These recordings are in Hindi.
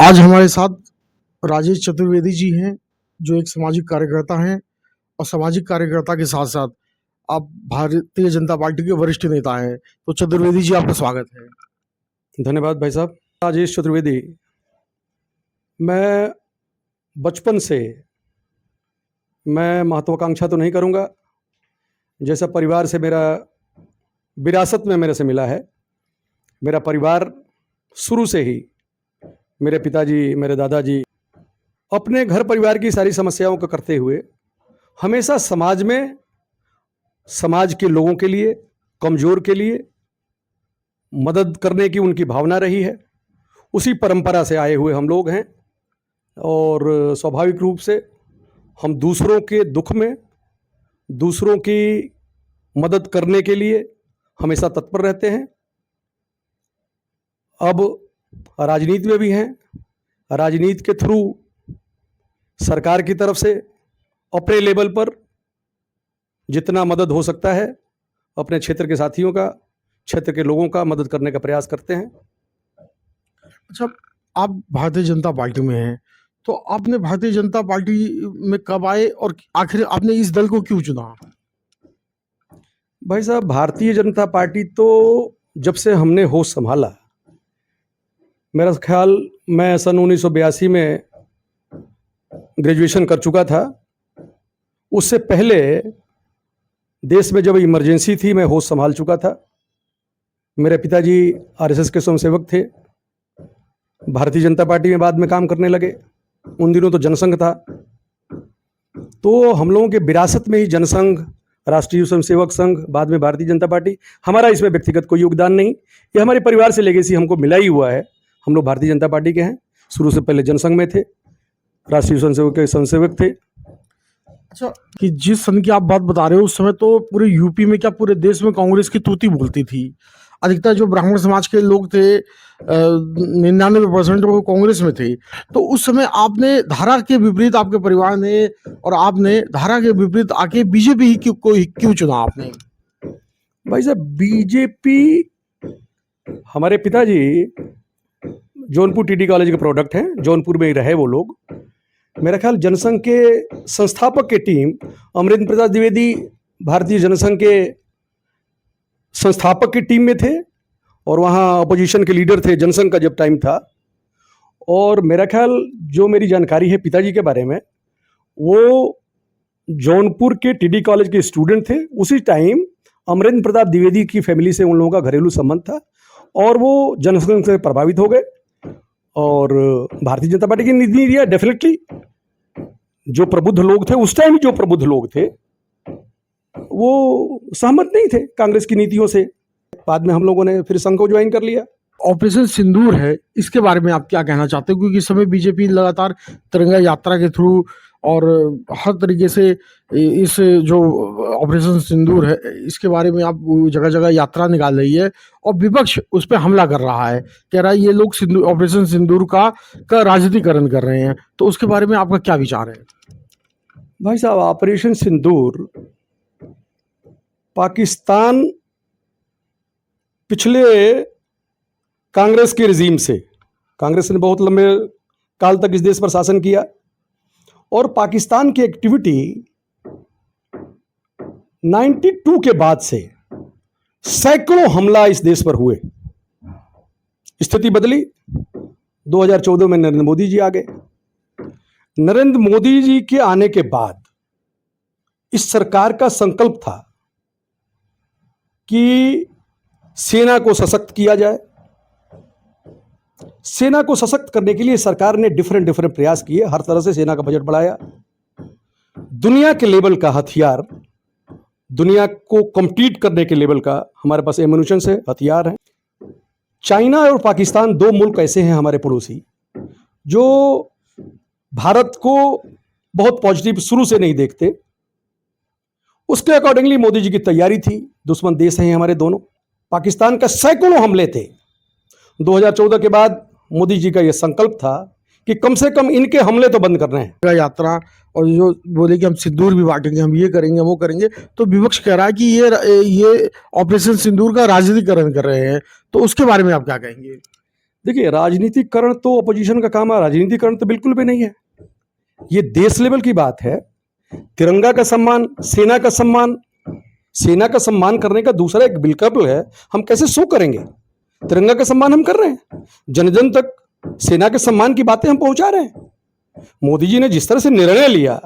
आज हमारे साथ राजेश चतुर्वेदी जी हैं, जो एक सामाजिक कार्यकर्ता हैं और सामाजिक कार्यकर्ता के साथ-साथ आप भारतीय जनता पार्टी के वरिष्ठ नेता हैं। तो चतुर्वेदी जी, आपका स्वागत है। धन्यवाद भाई साहब। राजेश चतुर्वेदी। मैं बचपन से मैं महत्वाकांक्षा तो नहीं करूँगा, जैसा परिवार से मेरा विरासत में मेरे से मिला है। मेरा परिवार शुरू से ही, मेरे पिताजी, मेरे दादाजी अपने घर परिवार की सारी समस्याओं को करते हुए हमेशा समाज में, समाज के लोगों के लिए, कमज़ोर के लिए मदद करने की उनकी भावना रही है। उसी परंपरा से आए हुए हम लोग हैं और स्वाभाविक रूप से हम दूसरों के दुख में, दूसरों की मदद करने के लिए हमेशा तत्पर रहते हैं। अब राजनीति में भी हैं। राजनीति के थ्रू सरकार की तरफ से अपने लेवल पर जितना मदद हो सकता है अपने क्षेत्र के साथियों का, क्षेत्र के लोगों का मदद करने का प्रयास करते हैं। अच्छा, आप भारतीय जनता पार्टी में हैं, तो आपने भारतीय जनता पार्टी में कब आए और आखिर आपने इस दल को क्यों चुना? भाई साहब, भारतीय जनता पार्टी तो जब से हमने होश संभाला, मेरा ख्याल मैं सन 1982 में ग्रेजुएशन कर चुका था। उससे पहले देश में जब इमरजेंसी थी, मैं होश संभाल चुका था। मेरे पिताजी आरएसएस के स्वयंसेवक थे, भारतीय जनता पार्टी में बाद में काम करने लगे। उन दिनों तो जनसंघ था, तो हम लोगों के विरासत में ही जनसंघ, राष्ट्रीय स्वयंसेवक संघ, बाद में भारतीय जनता पार्टी। हमारा इसमें व्यक्तिगत कोई योगदान नहीं, ये हमारे परिवार से लेगेसी हमको मिला ही हुआ है। हम लोग भारतीय जनता पार्टी के हैं, शुरू से पहले जनसंघ में थे, राष्ट्रीय स्वयंसेवक के स्वयंसेवक थे। अच्छा, कि जिस सन की आप बात बता रहे हो, उस समय तो पूरे यूपी में, क्या पूरे देश में कांग्रेस की तूती बोलती थी। अधिकतर जो ब्राह्मण समाज के लोग थे, 99% वो कांग्रेस में थे। तो उस समय आपने धारा के विपरीत, आपके परिवार ने और आपने धारा के विपरीत आके बीजेपी ही क्यों चुना आपने? भाई साहब, बीजेपी, हमारे पिताजी जौनपुर टीडी कॉलेज के प्रोडक्ट हैं, जौनपुर में ही रहे वो लोग। मेरा ख्याल जनसंघ के संस्थापक की टीम, अमरेंद्र प्रसाद द्विवेदी भारतीय जनसंघ के संस्थापक की टीम में थे और वहाँ अपोजिशन के लीडर थे जनसंघ का जब टाइम था। और मेरा ख्याल, जो मेरी जानकारी है पिताजी के बारे में, वो जौनपुर के टीडी कॉलेज के स्टूडेंट थे। उसी टाइम अमरेंद्र प्रताप द्विवेदी की फैमिली से उन लोगों का घरेलू संबंध था और वो जनसंघ से प्रभावित हो गए और भारतीय जनता पार्टी की नीति दिया। डेफिनेटली जो प्रबुद्ध लोग थे उस टाइम, जो प्रबुद्ध लोग थे वो सहमत नहीं थे कांग्रेस की नीतियों से। बाद में हम लोगों ने फिर संघ को ज्वाइन कर लिया। ऑपरेशन सिंदूर है, इसके बारे में आप क्या कहना चाहते हो? क्योंकि इस समय बीजेपी लगातार तिरंगा यात्रा के थ्रू और हर तरीके से इस जो ऑपरेशन सिंदूर है, इसके बारे में आप जगह जगह यात्रा निकाल रही है और विपक्ष उस पर हमला कर रहा है, कह रहा है ये लोग ऑपरेशन सिंदूर का राजनीतिकरण कर रहे हैं। तो उसके बारे में आपका क्या विचार है? भाई साहब, ऑपरेशन सिंदूर पाकिस्तान पिछले कांग्रेस के रिजीम से, कांग्रेस ने बहुत लंबे काल तक इस देश पर शासन किया और पाकिस्तान की एक्टिविटी 92 के बाद से सैकड़ों हमला इस देश पर हुए। स्थिति बदली, 2014 में नरेंद्र मोदी जी आ गए। नरेंद्र मोदी जी के आने के बाद इस सरकार का संकल्प था कि सेना को सशक्त किया जाए। सेना को सशक्त करने के लिए सरकार ने डिफरेंट प्रयास किए, हर तरह से सेना का बजट बढ़ाया। दुनिया के लेवल का हथियार, दुनिया को कम्पीट करने के लेवल का हमारे पास एम्यूनिशन से हथियार हैं। चाइना और पाकिस्तान दो मुल्क ऐसे हैं हमारे पड़ोसी, जो भारत को बहुत पॉजिटिव शुरू से नहीं देखते। उसके अकॉर्डिंगली मोदी जी की तैयारी थी। दुश्मन देश हैं हमारे दोनों। पाकिस्तान का सैकड़ों हमले थे। 2014 के बाद मोदी जी का यह संकल्प था कि कम से कम इनके हमले तो बंद करने हैं। यात्रा और जो बोले कि हम सिंदूर भी बांटेंगे, हम ये करेंगे, वो करेंगे, तो विपक्ष कह रहा है कि ये ऑपरेशन सिंदूर का राजनीतिकरण कर रहे हैं। तो उसके बारे में आप क्या कहेंगे? देखिए, राजनीतिकरण तो अपोजिशन का काम है, राजनीतिकरण तो बिल्कुल भी नहीं है। ये देश लेवल की बात है। तिरंगा का सम्मान, सेना का सम्मान, सेना का सम्मान करने का दूसरा एक विकल्प है, हम कैसे शो करेंगे? तिरंगा का सम्मान हम कर रहे हैं, जन जन तक सेना के सम्मान की बातें हम पहुंचा रहे हैं। मोदी जी ने जिस तरह से निर्णय लिया,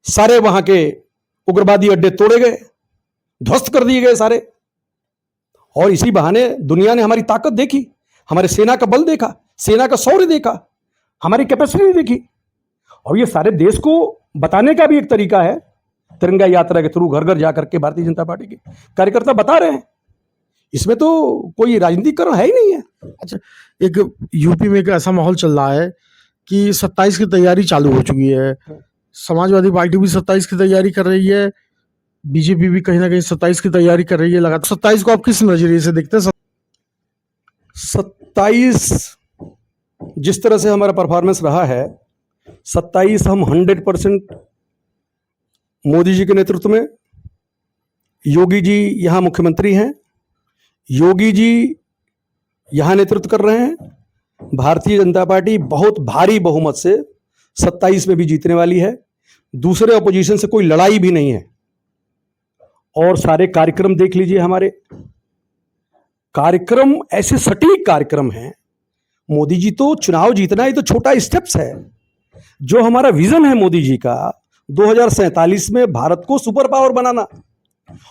सारे वहां के उग्रवादी अड्डे तोड़े गए, ध्वस्त कर दिए गए सारे, और इसी बहाने दुनिया ने हमारी ताकत देखी, हमारे सेना का बल देखा, सेना का शौर्य देखा, हमारी कैपेसिटी देखी। और ये सारे देश को बताने का भी एक तरीका है, तिरंगा यात्रा के थ्रू घर घर जाकर के भारतीय जनता पार्टी के कार्यकर्ता बता रहे हैं। इसमें तो कोई राजनीतिकरण है ही नहीं है। अच्छा, एक यूपी में एक ऐसा माहौल चल रहा है कि 27 की तैयारी चालू हो चुकी है। समाजवादी पार्टी भी 27 की तैयारी कर रही है, बीजेपी भी कहीं ना कहीं 27 की तैयारी कर रही है लगातार। 27 को आप किस नजरिए से देखते हैं? 27 जिस तरह से हमारा परफॉर्मेंस रहा है, 27 हम 100% मोदी जी के नेतृत्व में, योगी जी यहाँ मुख्यमंत्री हैं, योगी जी यहाँ नेतृत्व कर रहे हैं, भारतीय जनता पार्टी बहुत भारी बहुमत से 27 में भी जीतने वाली है। दूसरे अपोजिशन से कोई लड़ाई भी नहीं है। और सारे कार्यक्रम देख लीजिए, हमारे कार्यक्रम ऐसे सटीक कार्यक्रम हैं। मोदी जी तो चुनाव जीतना ही तो छोटा स्टेप्स है। जो हमारा विजन है मोदी जी का 2047 में भारत को सुपर पावर बनाना,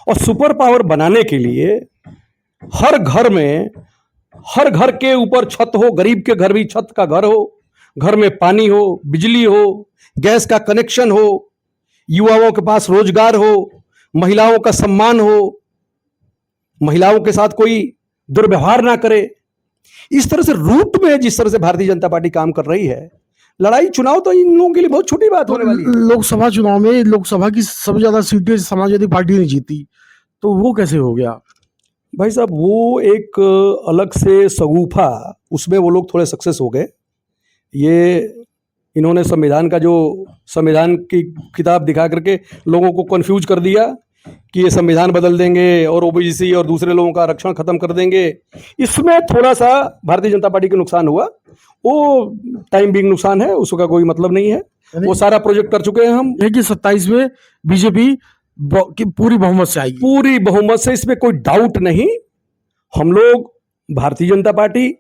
और सुपर पावर बनाने के लिए हर घर में, हर घर के ऊपर छत हो, गरीब के घर भी छत का घर हो, घर में पानी हो, बिजली हो, गैस का कनेक्शन हो, युवाओं के पास रोजगार हो, महिलाओं का सम्मान हो, महिलाओं के साथ कोई दुर्व्यवहार ना करे। इस तरह से रूट में जिस तरह से भारतीय जनता पार्टी काम कर रही है, लड़ाई चुनाव तो इन लोगों के लिए बहुत छोटी बात होने वाली है। लोकसभा चुनाव में लोकसभा की सबसे ज्यादा सीटें समाजवादी पार्टी ने जीती, तो वो कैसे हो गया? भाई साहब, वो एक अलग से सगुफा, उसमें वो लोग थोड़े सक्सेस हो गए। ये इन्होंने संविधान का, जो संविधान की किताब दिखा करके लोगों को कंफ्यूज कर दिया कि ये संविधान बदल देंगे और ओबीसी और दूसरे लोगों का आरक्षण खत्म कर देंगे। इसमें थोड़ा सा भारतीय जनता पार्टी को नुकसान हुआ। वो टाइम बिंग नुकसान है, उसका कोई मतलब नहीं है। वो सारा प्रोजेक्ट कर चुके हैं हम। है कि 27 में बीजेपी की पूरी बहुमत से आएगी, पूरी बहुमत से, इसमें कोई डाउट नहीं। हम लोग भारतीय जनता पार्टी,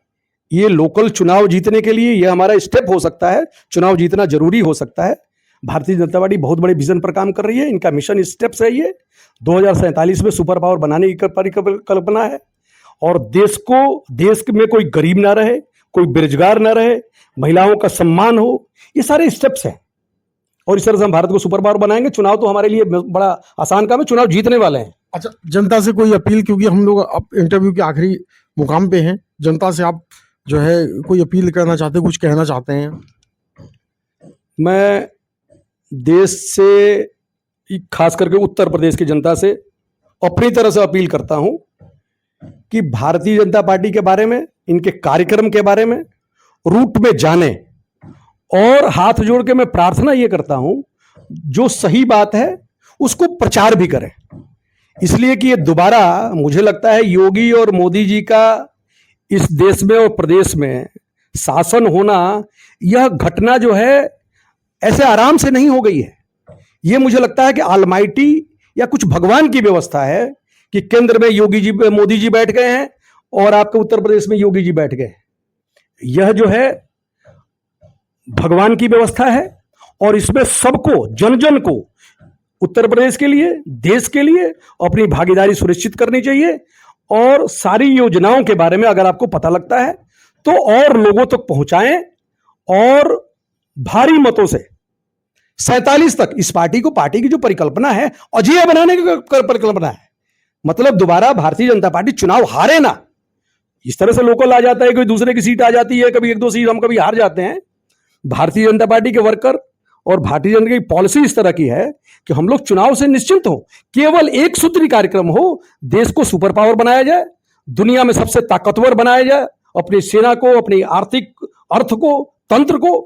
ये लोकल चुनाव जीतने के लिए ये हमारा स्टेप हो सकता है, चुनाव जीतना जरूरी हो सकता है। भारतीय जनता पार्टी बहुत बड़े विजन पर काम कर रही है। इनका मिशन स्टेप्स है ये 2047 में सुपर पावर बनाने की परिकल्पना है। और देश में कोई गरीब ना रहे, कोई बेरोजगार ना रहे, महिलाओं का सम्मान हो, ये सारे स्टेप्स हैं। और इस तरह से हम भारत को सुपर पावर बनाएंगे। चुनाव तो हमारे लिए बड़ा आसान काम है, चुनाव जीतने वाले हैं। अच्छा, जनता से कोई अपील, क्योंकि हम लोग अब इंटरव्यू के आखिरी मुकाम पे हैं, जनता से आप जो है कोई अपील करना चाहते हैं, कुछ कहना चाहते हैं? मैं देश से, खास करके उत्तर प्रदेश की जनता से अपनी तरह से अपील करता हूं कि भारतीय जनता पार्टी के बारे में, इनके कार्यक्रम के बारे में रूट में जाने, और हाथ जोड़ के मैं प्रार्थना ये करता हूं, जो सही बात है उसको प्रचार भी करें। इसलिए कि ये दोबारा, मुझे लगता है योगी और मोदी जी का इस देश में और प्रदेश में शासन होना, यह घटना जो है ऐसे आराम से नहीं हो गई है। ये मुझे लगता है कि ऑलमाइटी या कुछ भगवान की व्यवस्था है कि केंद्र में मोदी जी बैठ गए हैं और आपके उत्तर प्रदेश में योगी जी बैठ गए। यह जो है भगवान की व्यवस्था है, और इसमें सबको, जन जन को, उत्तर प्रदेश के लिए, देश के लिए अपनी भागीदारी सुनिश्चित करनी चाहिए। और सारी योजनाओं के बारे में अगर आपको पता लगता है तो और लोगों तक पहुंचाएं, और भारी मतों से 47 तक इस पार्टी की जो परिकल्पना है, अजेय बनाने की परिकल्पना है। मतलब दोबारा भारतीय जनता पार्टी चुनाव हारे ना। इस तरह से लोकल आ जाता है, कोई दूसरे की सीट आ जाती है, कभी 1-2 सीट हम कभी हार जाते हैं। भारतीय जनता पार्टी के वर्कर और भारतीय जनता की पॉलिसी इस तरह की है कि हम लोग चुनाव से निश्चिंत हो, केवल एक सूत्री कार्यक्रम हो, देश को सुपर पावर बनाया जाए, दुनिया में सबसे ताकतवर बनाया जाए, अपनी सेना को, अपनी आर्थिक अर्थ को, तंत्र को।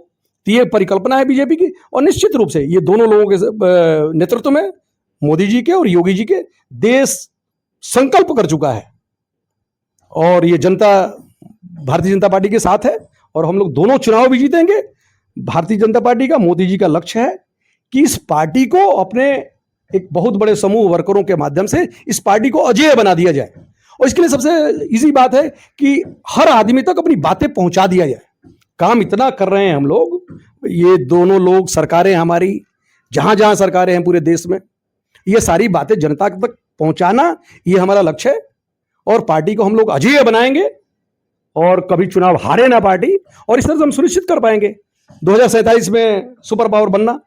तो ये परिकल्पना है बीजेपी की, और निश्चित रूप से ये दोनों लोगों के नेतृत्व में, मोदी जी के और योगी जी के, देश संकल्प कर चुका है। और ये जनता भारतीय जनता पार्टी के साथ है और हम लोग दोनों चुनाव भी जीतेंगे। भारतीय जनता पार्टी का, मोदी जी का लक्ष्य है कि इस पार्टी को अपने एक बहुत बड़े समूह वर्करों के माध्यम से इस पार्टी को अजेय बना दिया जाए। और इसके लिए सबसे इजी बात है कि हर आदमी तक अपनी बातें पहुंचा दिया जाए। काम इतना कर रहे हैं हम लोग, ये दोनों लोग, सरकारें हमारी, जहां जहां सरकारें हैं पूरे देश में, ये सारी बातें जनता तक पहुंचाना, ये हमारा लक्ष्य है। और पार्टी को हम लोग अजेय बनाएंगे और कभी चुनाव हारे ना पार्टी, और इस तरह से हम सुनिश्चित कर पाएंगे 2047 में सुपर पावर बनना।